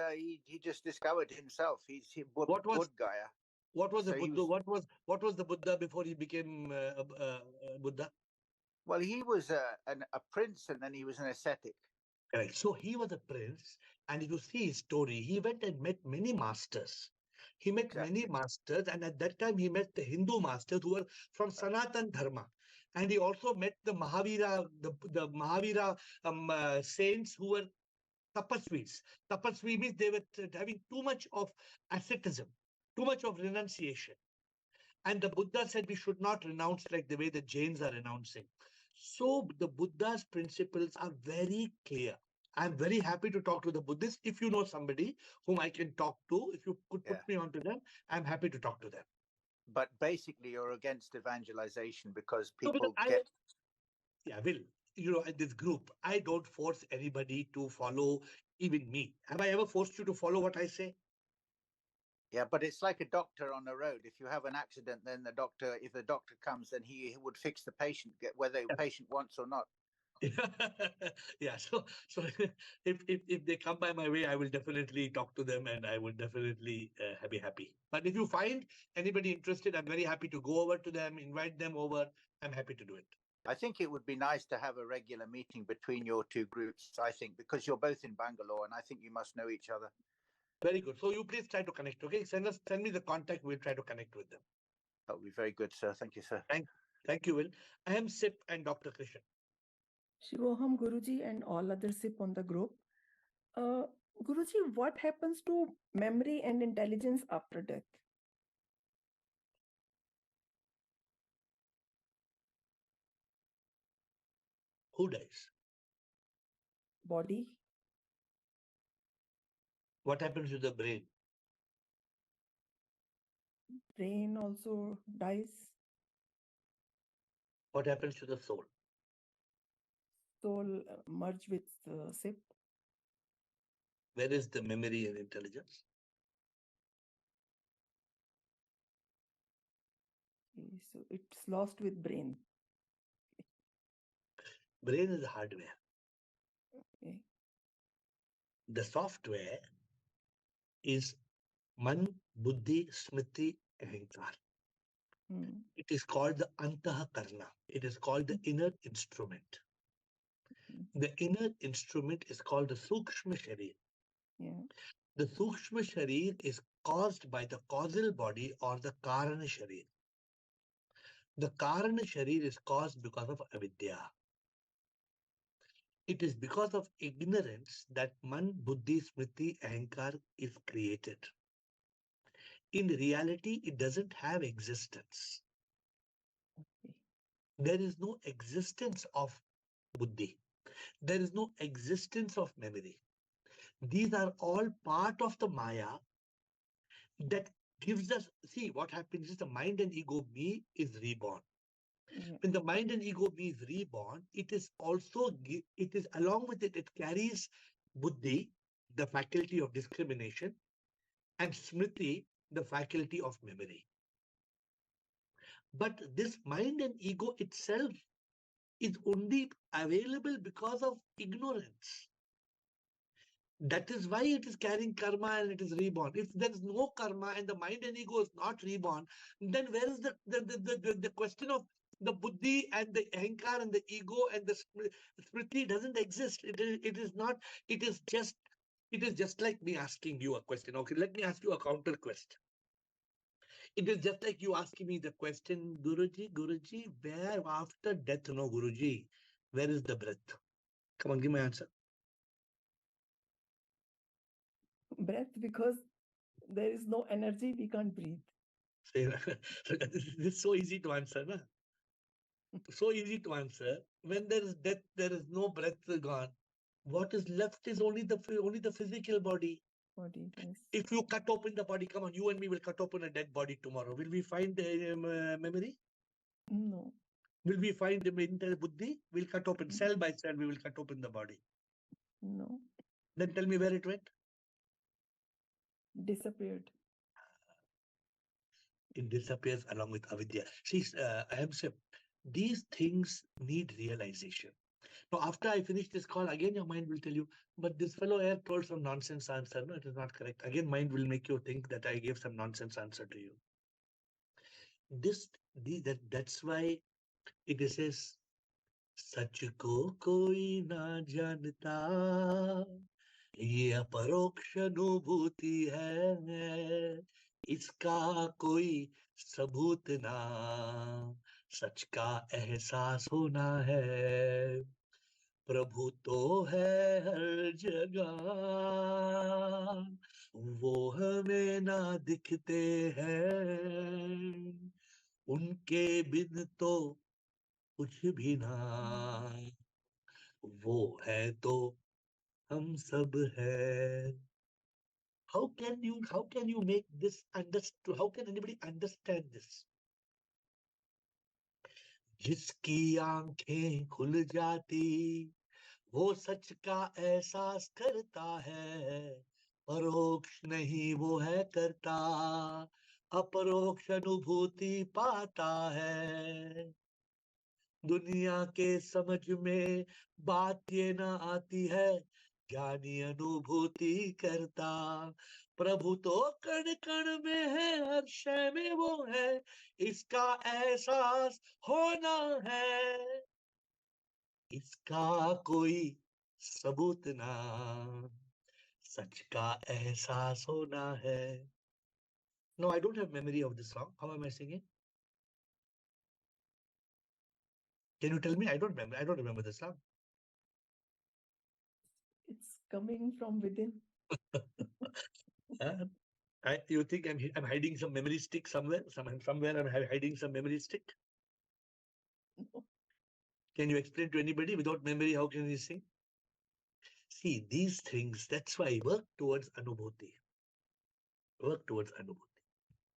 [SPEAKER 5] just discovered himself. He's
[SPEAKER 1] What was
[SPEAKER 5] Buddha.
[SPEAKER 1] what was the
[SPEAKER 5] So he
[SPEAKER 1] Buddha?
[SPEAKER 5] was-
[SPEAKER 1] What was the Buddha before he became Buddha?
[SPEAKER 5] Well, he was a prince, and then he was an ascetic.
[SPEAKER 1] Correct. So he was a prince, and if you see his story, he went and met many masters. He met many masters, and at that time he met the Hindu masters who were from Sanatan Dharma. And he also met the Mahavira, the Mahavira saints who were tapasvis. Tapasvi means they were having too much of asceticism, too much of renunciation. And the Buddha said we should not renounce like the way the Jains are renouncing. So the Buddha's principles are very clear. I'm very happy to talk to the Buddhists. If you know somebody whom I can talk to, if you could put me on to them, I'm happy to talk to them.
[SPEAKER 5] But basically, you're against evangelization because
[SPEAKER 1] No, because
[SPEAKER 5] people get.
[SPEAKER 1] Yeah, Will, you know, in this group, I don't force anybody to follow, even me. Have I ever forced you to follow what I say?
[SPEAKER 5] Yeah, but it's like a doctor on the road. If you have an accident, then if the doctor comes, then he would fix the patient, whether the patient wants or not.
[SPEAKER 1] Yeah, so if they come by my way, I will definitely talk to them and I will definitely be happy. But if you find anybody interested, I'm very happy to go over to them, invite them over. I'm happy to do it.
[SPEAKER 5] I think it would be nice to have a regular meeting between your two groups, I think, because you're both in Bangalore and I think you must know each other.
[SPEAKER 1] Very good. So you please try to connect, okay? Send me the contact. We'll try to connect with them.
[SPEAKER 5] That would be very good, sir. Thank you, sir.
[SPEAKER 1] Thank you, Will. I am Sip and Dr. Krishan.
[SPEAKER 9] Shivoham Guruji and all other SIP on the group. Guruji, what happens to memory and intelligence after death?
[SPEAKER 1] Who dies?
[SPEAKER 9] Body.
[SPEAKER 1] What happens to the brain?
[SPEAKER 9] Brain also dies.
[SPEAKER 1] What happens to the soul?
[SPEAKER 9] Soul merge with SIP.
[SPEAKER 1] Where is the memory and intelligence?
[SPEAKER 9] Okay, so it's lost with brain.
[SPEAKER 1] Brain is the hardware.
[SPEAKER 9] Okay.
[SPEAKER 1] The software is Man, Buddhi, Smriti, Ahankar. It is called the Antaha Karna. It is called the inner instrument. The inner instrument is called the Sukshma Sharir.
[SPEAKER 9] Yeah.
[SPEAKER 1] The Sukshma Sharir is caused by the causal body or the Karana Sharir. The Karana Sharir is caused because of avidya. It is because of ignorance that Man, Buddhi, Smriti, Ahankar is created. In reality, it doesn't have existence.
[SPEAKER 9] Okay.
[SPEAKER 1] There is no existence of Buddhi. There is no existence of memory. These are all part of the Maya that gives us, see, what happens is the mind and ego me is reborn.
[SPEAKER 9] Yeah.
[SPEAKER 1] When the mind and ego me is reborn, it is along with it, it carries Buddhi, the faculty of discrimination, and Smriti, the faculty of memory. But this mind and ego itself is only available because of ignorance. That is why it is carrying karma and it is reborn. If there is no karma and the mind and ego is not reborn, then where is the question of the buddhi and the ahankar and the ego and the smriti doesn't exist. It is not. It is just like me asking you a question. Okay, let me ask you a counter question. It is just like you asking me the question, Guruji, where after death, no, Guruji, where is the breath? Come on, give me an answer.
[SPEAKER 9] Breath, because there is no energy, we can't breathe.
[SPEAKER 1] This is so easy to answer, na? So easy to answer. When there is death, there is no breath gone. What is left is only the physical body.
[SPEAKER 9] Body, yes.
[SPEAKER 1] If you cut open the body, come on, you and me will cut open a dead body tomorrow. Will we find memory?
[SPEAKER 9] No.
[SPEAKER 1] Will we find the mental buddhi? We'll cut open cell by cell. We will cut open the body.
[SPEAKER 9] No.
[SPEAKER 1] Then tell me where it went.
[SPEAKER 9] Disappeared.
[SPEAKER 1] It disappears along with avidya. See, Ahimsa, these things need realization. Now, after I finish this call, again your mind will tell you, but this fellow AiR told some nonsense answer. No, it is not correct. Again, mind will make you think that I gave some nonsense answer to you. That's why it says, सच को कोई ना जानता, ये अपरोक्ष अनुभूति है, इसका कोई सबूत ना, सच का एहसास होना है, प्रभु तो है हर जगह, वो हमें ना दिखते हैं, उनके बिन तो कुछ भी ना, वो है तो हम सब है. How can you make this understood? How can anybody understand this? जिसकी आंखें खुल जाती, वो सच का एहसास करता है, परोक्ष नहीं वो है करता, अपरोक्ष अनुभूति पाता है. दुनिया के समझ में बात ये ना आती है, ज्ञानी अनुभूति करता, प्रभु तो कण कण में है, हर शय में वो है, इसका एहसास होना है, इसका कोई सबूत ना, सच का एहसास होना है. No, I don't have memory of this song. How am I singing? Can you tell me? I don't remember the song.
[SPEAKER 9] It's coming from within.
[SPEAKER 1] You think I'm hiding some memory stick somewhere? Somewhere I'm hiding some memory stick?
[SPEAKER 9] No.
[SPEAKER 1] Can you explain to anybody without memory how can you sing? See, these things, that's why work towards anubhuti. Work towards anubhuti.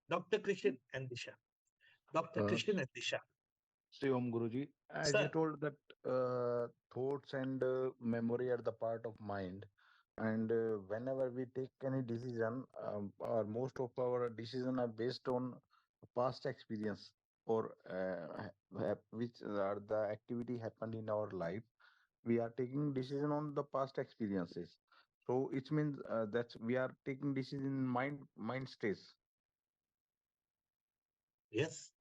[SPEAKER 1] Dr. Krishan and Disha. Dr. Krishan and Disha.
[SPEAKER 10] Shivam Guruji, as
[SPEAKER 1] Sir.
[SPEAKER 10] you told that thoughts and memory are the part of mind, and whenever we take any decision, or most of our decisions are based on past experience or which are the activity happened in our life. We are taking decision on the past experiences. So it means that we are taking decision in mind states.
[SPEAKER 1] Yes.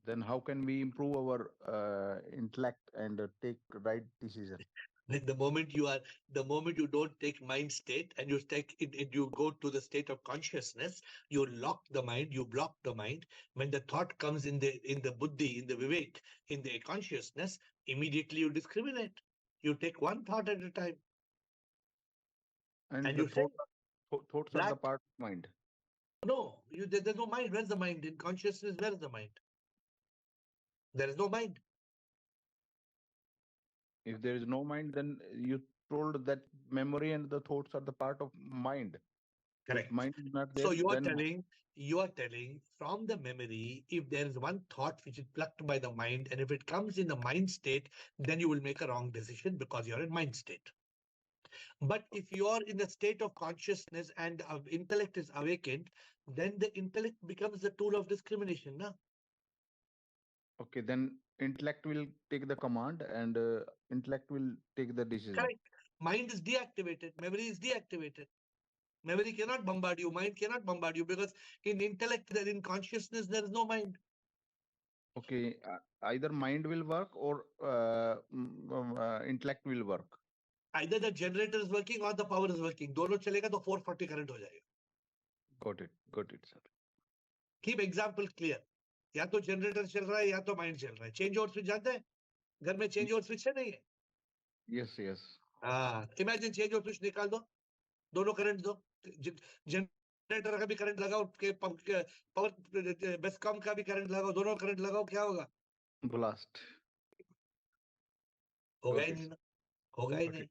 [SPEAKER 10] Then how can we improve our intellect and take right decision?
[SPEAKER 1] The moment you don't take mind state and you you go to the state of consciousness, you lock the mind, you block the mind. When the thought comes in the buddhi, in the vivek, in the consciousness, immediately you discriminate. You take one thought at a time.
[SPEAKER 10] And
[SPEAKER 1] you
[SPEAKER 10] thoughts
[SPEAKER 1] black,
[SPEAKER 10] are the part of mind.
[SPEAKER 1] No, there's no mind. Where's the mind? In consciousness, where's the mind? There is no mind.
[SPEAKER 10] If there is no mind, then you told that memory and the thoughts are the part of mind.
[SPEAKER 1] Correct.
[SPEAKER 10] If mind is not there,
[SPEAKER 1] so you are telling from the memory, if there is one thought which is plucked by the mind, and if it comes in the mind state, then you will make a wrong decision because you're in mind state. But if you are in the state of consciousness and intellect is awakened, then the intellect becomes the tool of discrimination. Na?
[SPEAKER 10] Okay, then intellect will take the command and intellect will take the decision.
[SPEAKER 1] Correct. Mind is deactivated. Memory is deactivated. Memory cannot bombard you. Mind cannot bombard you because in intellect, in consciousness, there is no mind.
[SPEAKER 10] Okay, either mind will work or intellect will work.
[SPEAKER 1] Either the generator is working or the power is working. दोनों चलेगा तो 440 current हो जाएगा.
[SPEAKER 10] Got it, sir.
[SPEAKER 1] Keep example clear. या तो generator चल रहा है या तो mind चल रहा है. Change over switch जानते हैं? घर में change over switch है नहीं है?
[SPEAKER 10] Yes.
[SPEAKER 1] Imagine change over switch निकाल दो. दोनों current दो. जनरेटर का भी करंट लगाओ, के पंप के पावर बेस्कॉम का भी करंट लगाओ, दोनों करंट लगाओ, क्या होगा?
[SPEAKER 10] Blast.
[SPEAKER 1] होगा ही
[SPEAKER 10] Okay,
[SPEAKER 1] नहीं ना, होगा ही
[SPEAKER 10] okay.
[SPEAKER 1] नहीं.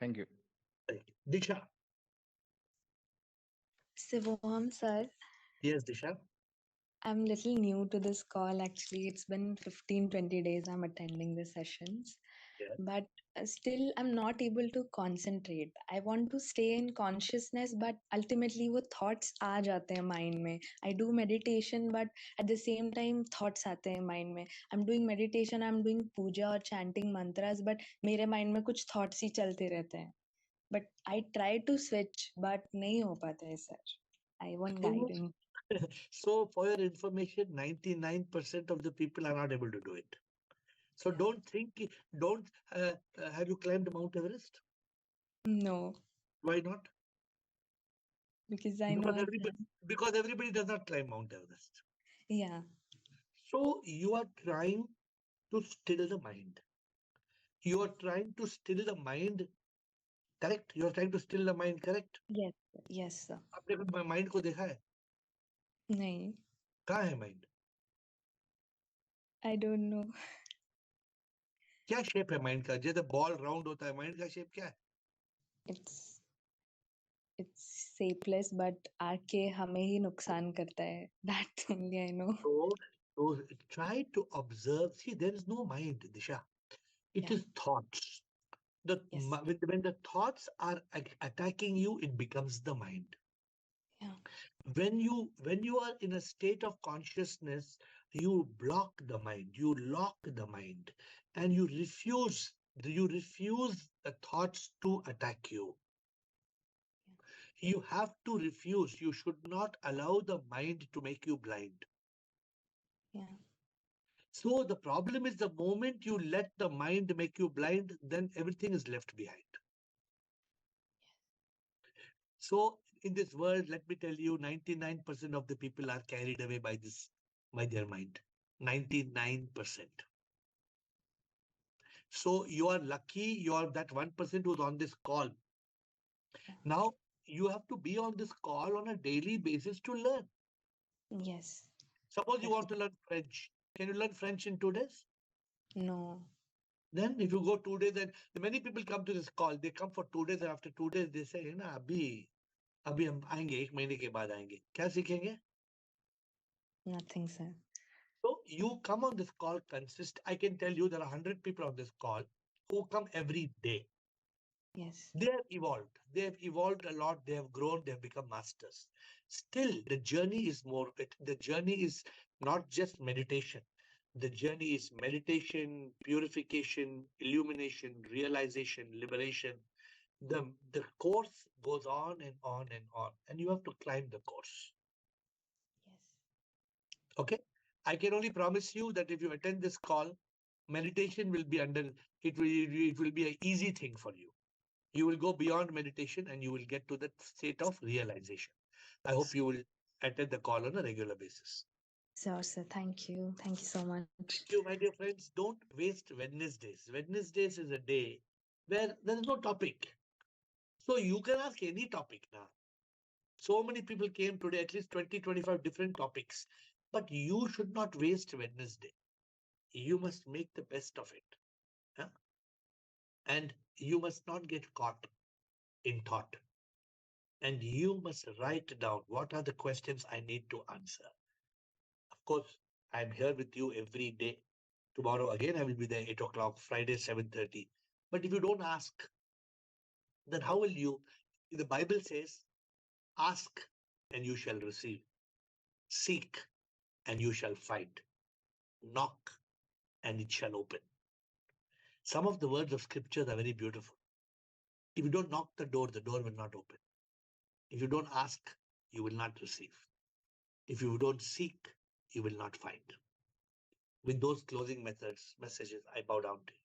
[SPEAKER 10] Thank you.
[SPEAKER 1] Disha.
[SPEAKER 11] Sivam sir,
[SPEAKER 1] Yes, Disha.
[SPEAKER 11] I'm little new to this call actually. It's been 15-20 days I'm attending the sessions.
[SPEAKER 1] Yeah.
[SPEAKER 11] But still I'm not able to concentrate. I want to stay in consciousness, but ultimately wo thoughts aa jate hain mind mein. I do meditation, but at the same time thoughts aate hain mind mein. I'm doing meditation, I'm doing puja or chanting mantras, but mere mind mein kuch thoughts hi chalte rehte hain. But I try to switch, but nahi ho pata hai sir. I want guidance.
[SPEAKER 1] So, for your information, 99% of the people are not able to do it. So,
[SPEAKER 11] Yeah.
[SPEAKER 1] don't think, don't, have you climbed Mount Everest?
[SPEAKER 11] No,
[SPEAKER 1] Why not?
[SPEAKER 11] because I know I can't.
[SPEAKER 1] Because everybody does not climb Mount Everest.
[SPEAKER 11] Yeah,
[SPEAKER 1] So, you are trying to still the mind. You are trying to still the mind, correct? You are trying to still the mind, correct?
[SPEAKER 11] yes, sir. Yes, sir.
[SPEAKER 1] आपने कभी mind को देखा है?
[SPEAKER 11] नहीं,
[SPEAKER 1] कहाँ है mind?
[SPEAKER 11] I don't know.
[SPEAKER 1] क्या shape है mind का? जैसे ball round होता है, mind का shape क्या है?
[SPEAKER 11] It's shapeless, but आके हमें ही नुकसान करता है. That only I know.
[SPEAKER 1] So try to observe. See, there is no mind, Disha. It
[SPEAKER 11] Yeah.
[SPEAKER 1] is thoughts.
[SPEAKER 11] Yes.
[SPEAKER 1] When the thoughts are attacking you, it becomes the mind.
[SPEAKER 11] Yeah.
[SPEAKER 1] When you are in a state of consciousness, you block the mind, you lock the mind, and you refuse the thoughts to attack you. You have to refuse. You should not allow the mind to make you blind.
[SPEAKER 11] Yeah.
[SPEAKER 1] So the problem is the moment you let the mind make you blind, then everything is left behind. So in this world, let me tell you, 99% of the people are carried away by their mind. 99%. So you are lucky, you are that 1% who's on this call.
[SPEAKER 11] Yeah.
[SPEAKER 1] Now you have to be on this call on a daily basis to learn.
[SPEAKER 11] Yes.
[SPEAKER 1] Suppose you want to learn French. Can you learn French in 2 days?
[SPEAKER 11] No.
[SPEAKER 1] Then if you go 2 days, and many people come to this call, they come for 2 days, and after 2 days they say, ना अभी हम आएंगे, 1 महीने के बाद आएंगे. क्या सीखेंगे?
[SPEAKER 11] Nothing, sir.
[SPEAKER 1] So you come on this call I can tell you there are 100 people on this call who come every day.
[SPEAKER 11] Yes.
[SPEAKER 1] They have evolved. They have evolved a lot. They have grown. They have become masters. Still, the journey is more. The journey is not just meditation. The journey is meditation, purification, illumination, realization, liberation. The course goes on and on and on, and you have to climb the course.
[SPEAKER 11] Yes.
[SPEAKER 1] Okay? I can only promise you that if you attend this call, meditation will be it will be an easy thing for you. You will go beyond meditation and you will get to that state of realization. I hope you will attend the call on a regular basis.
[SPEAKER 11] Sure, sir. Thank you. Thank you so much.
[SPEAKER 1] Thank you, my dear friends. Don't waste Wednesdays. Wednesdays is a day where there is no topic. So you can ask any topic now. So many people came today, at least 20, 25 different topics. But you should not waste Wednesday. You must make the best of it. Huh? And you must not get caught in thought. And you must write down what are the questions I need to answer. Of course, I'm here with you every day. Tomorrow again, I will be there 8 o'clock, Friday 7:30. But if you don't ask, then how will you? The Bible says, ask and you shall receive. Seek and you shall find. Knock and it shall open. Some of the words of scriptures are very beautiful. If you don't knock the door will not open. If you don't ask, you will not receive. If you don't seek, you will not find. With those closing messages, I bow down to you.